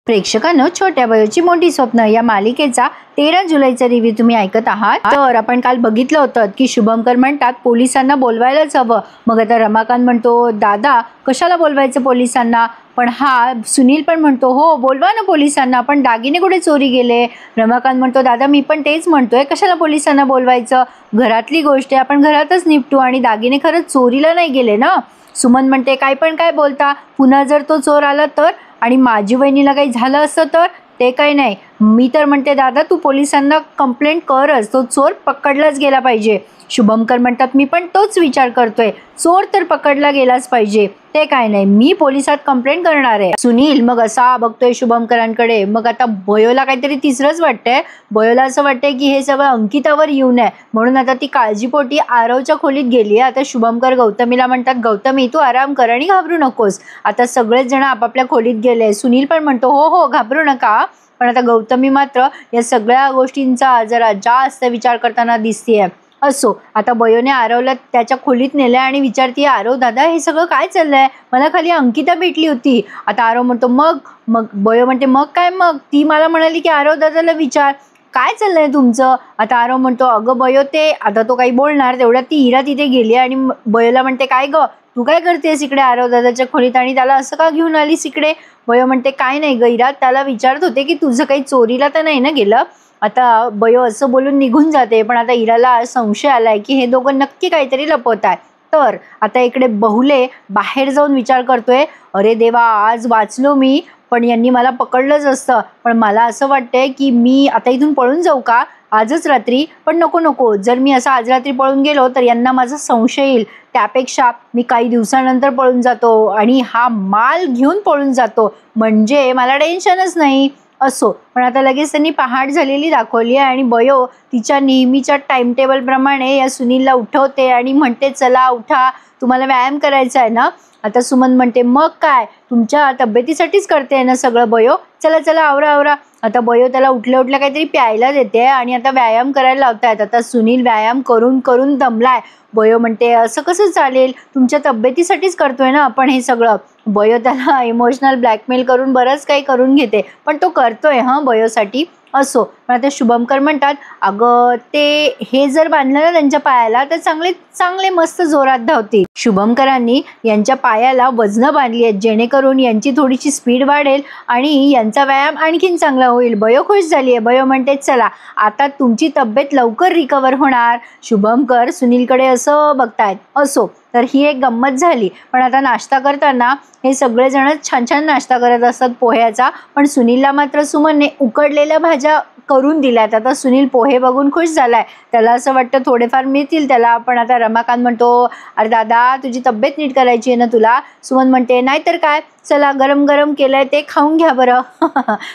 प्रेक्षकांनो, छोट्या वयोची मोठी स्वप्न या मालिकेचा 13 जुलैचा रिव्ह्यू तुम्ही ऐकत आहात। तर आपण काल बघितलं होतं की शुभंकर म्हणतात पोलिसांना बोलवायलाच हवं। मग आता रमाकांत म्हणतो दादा कशाला बोलवायचं पोलिसांना, पण हा सुनील पण म्हणतो हो बोलवा ना पोलिसांना, पण दागिने कुठे चोरी गेले। रमाकांत म्हणतो दादा मी पण तेच म्हणतोय, कशाला पोलिसांना बोलवायचं, घरातली गोष्ट आहे आपण घरातच निपटू, आणि दागिने खरंच चोरीला नाही गेले ना। सुमन म्हणते काय पण काय बोलता, पुन्हा जर तो चोर आला तर, आणि माझी वहिनीला काही झालं असतं तर, ते काही नाही। मी तर म्हणते दादा तू पोलिसांना कंप्लेंट करच, तो चोर पकडलाच गेला पाहिजे। शुभंकर म्हणतात मी पण तोच विचार करतोय, चोर तर पकडला गेलाच पाहिजे, ते काय नाही, मी पोलिसात कंप्लेंट करणार आहे। सुनील मग असा बघतोय शुभंकरांकडे। मग आता बयोला काहीतरी तिसरंच वाटतंय, बयोला असं वाटतंय की हे सगळं अंकितावर येऊ नये, म्हणून आता ती काळजीपोटी आरवच्या खोलीत गेली आहे। आता शुभंकर गौतमीला म्हणतात गौतमी तू आराम कर आणि घाबरू नकोस। आता सगळेच जण आपापल्या खोलीत गेले। सुनील पण म्हणतो हो हो घाबरू नका, पण आता गौतमी मात्र या सगळ्या गोष्टींचा जरा जास्त विचार करताना दिसतीये। असो, आता बयोने आरवला त्याच्या खोलीत नेलं आणि विचारतीये आरव दादा हे सगळं काय चाललंय, मला खाली अंकिता भेटली होती। आता आरव म्हणतो मग मग बयो म्हणते मग काय, मग ती मला म्हणाली की आरव दादाला विचार काय चाललंय तुमचं। आता आरव म्हणतो अगं बयो ते, आता तो काही बोलणार तेवढ्यात ती इरा तिथे गेली आणि बयोला म्हणते काय ग तू काय करतेस इकडे आरव दादाच्या खोलीत, आणि त्याला असं का घेऊन आलीस इकडे। बयो म्हणते काय नाही ग इरा, त्याला विचारत होते की तुझं काही चोरीला तर नाही ना गेलं। आता बयो असं बोलून निघून जाते, पण आता इराला संशय आलाय की हे दोघं नक्की काहीतरी लपवत आहे। तर आता इकडे बहुले बाहेर जाऊन विचार करतोय अरे देवा आज वाचलो मी, पण यांनी मला पकडलंच असतं, पण मला असं वाटतंय की मी आता इथून पळून जाऊ का आजच रात्री, पण नको नको, जर मी असं आज रात्री पळून गेलो तर यांना माझा संशय येईल, त्यापेक्षा मी काही दिवसानंतर पळून जातो आणि हा माल घेऊन पळून जातो, म्हणजे मला टेन्शनच नाही। असो, पण आता लगेच त्यांनी पहाट झालेली दाखवली आहे आणि बयो तिच्या नेहमीच्या टाइम टेबल प्रमाणे या सुनीलला उठवते आणि म्हणते चला उठा तुम्हाला व्यायाम करायचा आहे ना। आता सुमन म्हणते मग काय तुमच्या तब्येतीसाठीच करते ना सगळं बयो, चला चला आवरा आवरा। आता बयो त्याला उठल्या उठल्या काहीतरी प्यायला देते आणि आता व्यायाम करायला लावतायत। आता सुनील व्यायाम करून करून दमलाय। बयो म्हणते असं कसं चालेल, तुमच्या तब्येतीसाठीच करतोय ना आपण हे सगळं। बयो त्याला इमोशनल ब्लॅकमेल करून बरंच काही करून घेते, पण तो करतोय बयोसाठी। असो, पण आता शुभंकर म्हणतात अगं ते हे जर बांधलं ना त्यांच्या पायाला तर चांगले चांगले मस्त जोरात धावतील। शुभंकरांनी यांच्या पायाला वजनं बांधली आहेत जेणेकरून यांची थोडीशी स्पीड वाढेल आणि यांचा व्यायाम आणखीन चांगला होईल। बयो खुश झाली आहे। बयो म्हणते चला आता तुमची तब्येत लवकर रिकवर होणार। शुभंकर सुनीलकडे असं बघतायत। असो, तर ही एक गंमत झाली, पण आता नाश्ता करताना हे सगळेजण छान छान नाश्ता करत असतात पोह्याचा, पण सुनीलला मात्र सुमनने उकडलेल्या भाज्या करून दिल्यात। आता सुनील पोहे बघून खुश झालाय, त्याला असं वाटतं थोडेफार मिळतील त्याला, पण आता रमाकांत म्हणतो अरे दादा तुझी तब्येत नीट करायची आहे ना तुला। सुमन म्हणते नाहीतर काय, चला गरम गरम केलंय ते खाऊन घ्या बरं।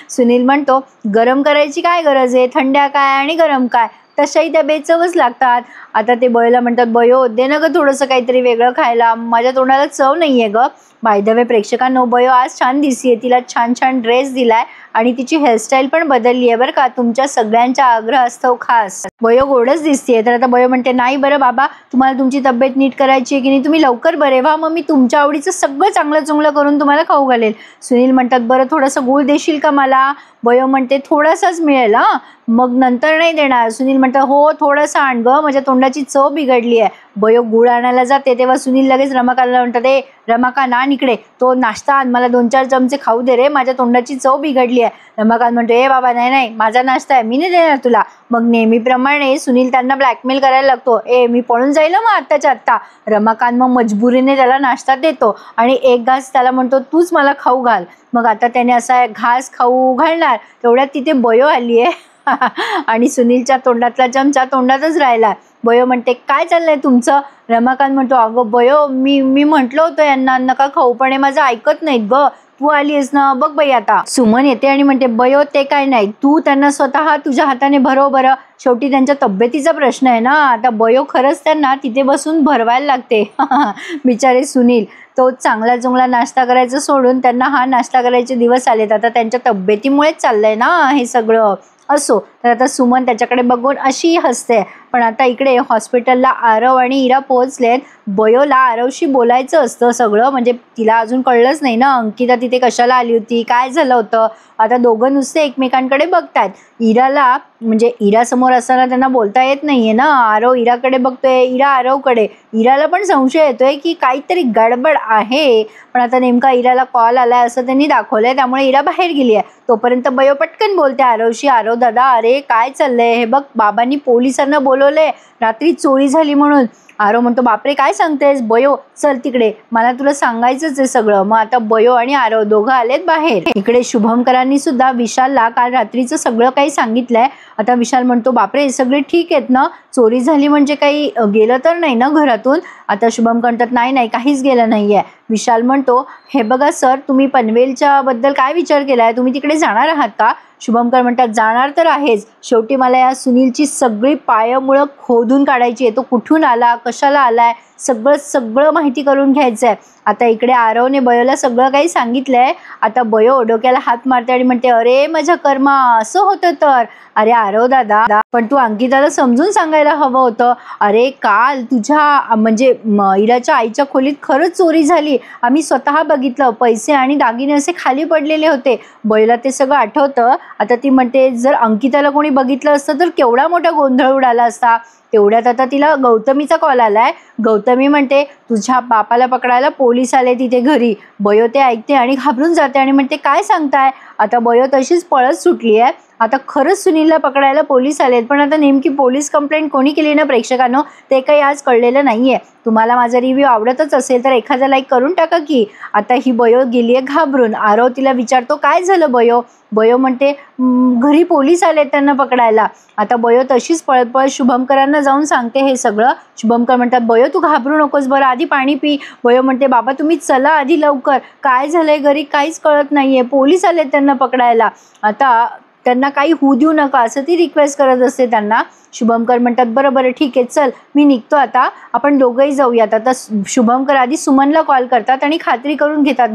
सुनील म्हणतो गरम करायची काय गरज आहे, थंड्या काय आणि गरम काय, तशाही त्या बेचवच लागतात। आता ते बयोला म्हणतात बयो दे ना ग थोडंसं काहीतरी वेगळं खायला, माझ्या तोंडाला चव नाहीये ग। बाय द वे प्रेक्षकांनो, बयो आज छान दिसतीये, तिला छान छान ड्रेस दिलाय आणि तिची हेअरस्टाईल पण बदलली आहे बरं का, तुमच्या सगळ्यांच्या आग्रहास्तव खास। बयो गोडच दिसतीये। तर आता बयो म्हणते नाही बरं बाबा तुम्हाला तुमची तब्येत नीट करायची आहे की नाही, तुम्ही लवकर बरे व्हा, मग मी तुमच्या आवडीचं सगळं चांगलं चांगलं करून तुम्हाला खाऊ घालेल। सुनील म्हणतात बरं थोडंसं गूळ देशील का मला। बयो म्हणते थोडासाच मिळेल मग नंतर नाही देणार। सुनील म्हणतात हो थोडंसं आण ग, माझ्या तोंडाची चव बिघडली आहे। बयो गुळ आणायला जाते तेव्हा सुनील लगेच रमाकांतला म्हणतात ए रमाकांत आण इकडे तो नाश्ता आण, मला 2-4 चमचे खाऊ दे रे, माझ्या तोंडाची चव बिघडली आहे। रमाकांत म्हणतो ए बाबा नाही नाही माझा नाश्ता आहे, मी नाही देणार तुला। मग नेहमीप्रमाणे सुनील त्यांना ब्लॅकमेल करायला लागतो, ए मी पळून जाईल मग आत्ताच्या आत्ता। रमाकांत मग मजबुरीने त्याला नाश्ता देतो आणि एक घास त्याला म्हणतो तूच मला खाऊ घाल। मग आता त्याने असा घास खाऊ घालणार तेवढ्यात तिथे बयो आली आहे आणि सुनीलच्या तोंडातला चमचा तोंडातच राहिला। बयो म्हणते काय चाललंय तुमचं। रमाकांत म्हणतो अगं बयो मी म्हटलं होतं यांना नका खाऊ, पण हे माझं ऐकत नाहीत ग, तू आलीस ना बघ बाई आता। सुमन येते आणि म्हणते बयो ते काय नाही, तू त्यांना स्वतः तुझ्या हाताने भरव बरं, शेवटी त्यांच्या तब्येतीचा प्रश्न आहे ना। आता बयो खरंच त्यांना तिथे बसून भरवायला लागते। बिचारे सुनील तो चांगला चांगला नाश्ता करायचं सोडून त्यांना हा नाश्ता करायचे दिवस आलेत, आता त्यांच्या तब्येतीमुळेच चाललंय ना हे सगळं। असो, तर आता सुमन त्याच्याकडे बघून अशी हसते, पण आता इकडे हॉस्पिटलला आरव आणि इरा पोहोचलेत। बयोला आरवशी बोलायचं असतं सगळं, म्हणजे तिला अजून कळलंच नाही ना अंकिता तिथे कशाला आली होती, काय झालं होतं. आता दोघं नुसते एकमेकांकडे बघतायत. इराला म्हणजे इरासमोर असताना त्यांना बोलता येत नाहीये ना. आरव इराकडे बघतोय, इरा आरवकडे. इराला पण संशय येतोय की काहीतरी गडबड आहे, पण आता नेमका इराला कॉल आलाय असं त्यांनी दाखवलंय, त्यामुळे इरा बाहेर गेली आहे. तोपर्यंत बयो पटकन बोलते आरवशी, आरव दादा अरे काय चाललंय, हे बघ बाबांनी पोलिसांना बोलवलंय रात्री चोरी झाली म्हणून. आरव म्हणतो बापरे काय सांगतेस. बयो चल तिकडे, मला तुला सांगायचंच आहे सगळं. मग आता बयो आणि आरव दोघं आलेत बाहेर. इकडे शुभमकरांनी सुद्धा विशालला काल रात्रीचं सगळं काही सांगितलंय. आता विशाल म्हणतो बापरे हे सगळे ठीक आहेत ना, चोरी झाली म्हणजे काही गेलं तर नाही ना घरातून. आता शुभम म्हणतात नाही नाही काहीच गेलं नाहीये. विशाल म्हणतो हे बघा सर, तुम्ही पनवेलच्या बद्दल काय विचार केलाय, तुम्ही तिकडे जाणार आहात का. शुभमकर म्हणतात जाणार तर आहेच, शेवटी मला या सुनीलची सगळी पायमुळं खोदून काढायची आहे. तो कुठून आला, कशाला आलाय, सगळं माहिती करून घ्यायचं आहे. आता इकडे आरवने बयोला सगळं काही सांगितलंय. आता बयो डोक्याला हात मारते आणि म्हणते अरे माझ्या कर्मा असं होतं तर. अरे आरव दादा पण तू अंकिताला समजून सांगायला हवं होतं. अरे काल तुझ्या म्हणजे इराच्या आईच्या खोलीत खरंच चोरी झाली, आम्ही स्वतः बघितलं, पैसे आणि दागिने असे खाली पडलेले होते. बयोला ते सगळं आठवतं. आता ती म्हणते जर अंकिताला कोणी बघितलं असतं तर केवढा मोठा गोंधळ उडाला असता. तेवढ्यात आता तिला गौतमीचा कॉल आलाय. गौतमी म्हणते तुझ्या बापाला पकडायला पोलीस आले तिथे घरी. बयो ते ऐकते आणि घाबरून जाते आणि म्हणते काय सांगताय. आता बयो तशीच पळत सुटली आहे. आता खरंच सुनीलला पकडायला पोलीस आलेत, पण आता नेमकी पोलीस कंप्लेंट कोणी केली ना प्रेक्षकांनो ते काही आज कळलेलं नाहीये. तुम्हाला माझा रिव्ह्यू आवडतच असेल तर एखादा लाईक करून टाका की. आता ही बयो गेली आहे घाबरून. आरव तिला विचारतो काय झालं बयो. बयो म्हणते घरी पोलीस आलेत त्यांना पकडायला. आता बयो तशीच पळत पळत शुभमकरांना जाऊन सांगते हे सगळं. शुभमकर म्हणतात बयो तू घाबरू नकोस, बरं आधी पाणी पी. बयो म्हणते बाबा तुम्ही चला आधी लवकर, काय झालंय घरी काहीच कळत नाहीये, पोलीस आलेत त्यांना पकडायला. आता त्यांना काही होऊ देऊ नका असं ती रिक्वेस्ट करत असते त्यांना. शुभमकर म्हणतात बरं बरं ठीक आहे चल मी निघतो आता, आपण दोघंही जाऊयात. आता शुभमकर आधी सुमनला कॉल करतात आणि खात्री करून घेतात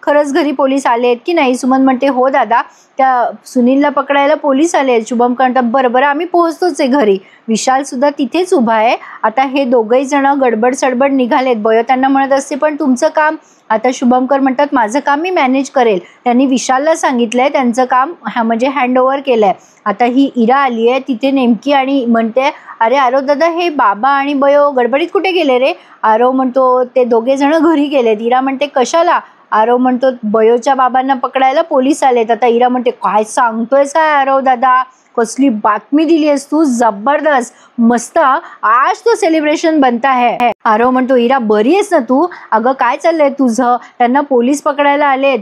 खरंच घरी पोलीस आलेत की नाही. सुमन म्हणते हो दादा त्या सुनीलला पकडायला पोलीस आले आहेत. शुभमकर म्हणतात बरं बरं आम्ही पोहोचतोच आहे घरी. विशाल सुद्धा तिथेच उभा आहे. आता हे दोघंही जण गडबड सडबड निघालेत. बयो त्यांना म्हणत असते पण तुमचं काम. आता शुभमकर म्हणतात माझं काम मी मॅनेज करेल. त्यांनी विशालला सांगितलंय त्यांचं काम म्हणजे हँडओव्हर केलंय. आता ही इरा आली आहे तिथे नेमकी आणि म्हणते अरे आरव दादा हे बाबा आणि बयो गडबडीत कुठे गेले रे. आरव म्हणतो ते दोघे जण घरी गेलेत. इरा म्हणते कशाला. आरव म्हणतो बयोच्या बाबांना पकडायला पोलीस आलेत. आता इरा म्हणते काय सांगतोयस काय आरव दादा, कसली बातमी दिली आहेस तू, जबरदस्त मस्त, आज तो सेलिब्रेशन बनता है. आरव म्हणतो इरा बरी आहेस ना तू. अगं काय चाललंय तुझं, त्यांना पोलीस पकडायला आलेत.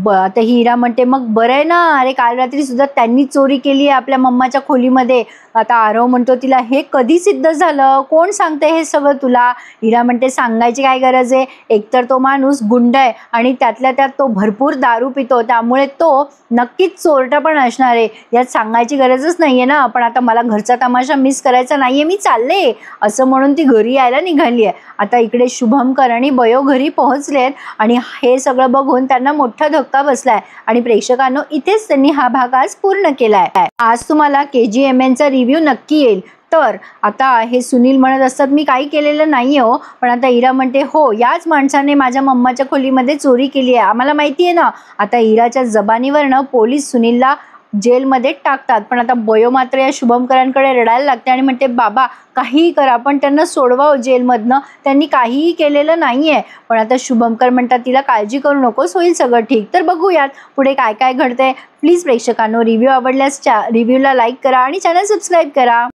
आता ही इरा म्हणते मग बरं आहे ना, अरे काल रात्री सुद्धा त्यांनी चोरी केली आहे आपल्या मम्माच्या खोलीमध्ये. आता आरव म्हणतो तिला हे कधी सिद्ध झालं, कोण सांगते हे सगळं तुला. इरा म्हणते सांगायची काय गरज आहे, एकतर तो माणूस गुंड आहे आणि त्यातल्या त्यात तो भरपूर दारू पितो, त्यामुळे तो नक्कीच चोरटा पण असणार आहे, यात सांगायची गरजच नाहीये ना. पण आता मला घरचा तमाशा मिस करायचा नाहीये, मी चालले असं म्हणून ती घरी यायला निघाली आहे. आता इकडे शुभमकर आणि बयो घरी पोहोचलेत आणि हे सगळं बघून त्यांना मोठा धक्का बसलाय आणि प्रेक्षकांनो इथेच त्यांनी हा भाग आज पूर्ण केलाय. आज तुम्हाला KGMN चा रिव्ह्यू नक्की येईल. तर आता हे सुनील म्हणत असतात मी काही केलेलं नाही हो, पण आता इरा म्हणते हो याच माणसाने माझ्या मम्माच्या खोलीमध्ये चोरी केली आहे, आम्हाला माहिती आहे ना. आता इराच्या जबानीवरनं पोलीस सुनीलला जेलमध्ये टाकतात. पण आता बयो मात्र या शुभमकरांकडे रडायला लागते आणि म्हणते बाबा काहीही करा पण त्यांना सोडवा जेलमधनं, त्यांनी काहीही केलेलं नाहीये. पण आता शुभमकर म्हणतात तिला काळजी करू नकोस, होईल सगळं ठीक. तर बघूयात पुढे काय काय घडतंय. प्लीज प्रेक्षकांनो रिव्ह्यू आवडल्यास रिव्ह्यूला लाईक करा आणि चॅनल सबस्क्राईब करा.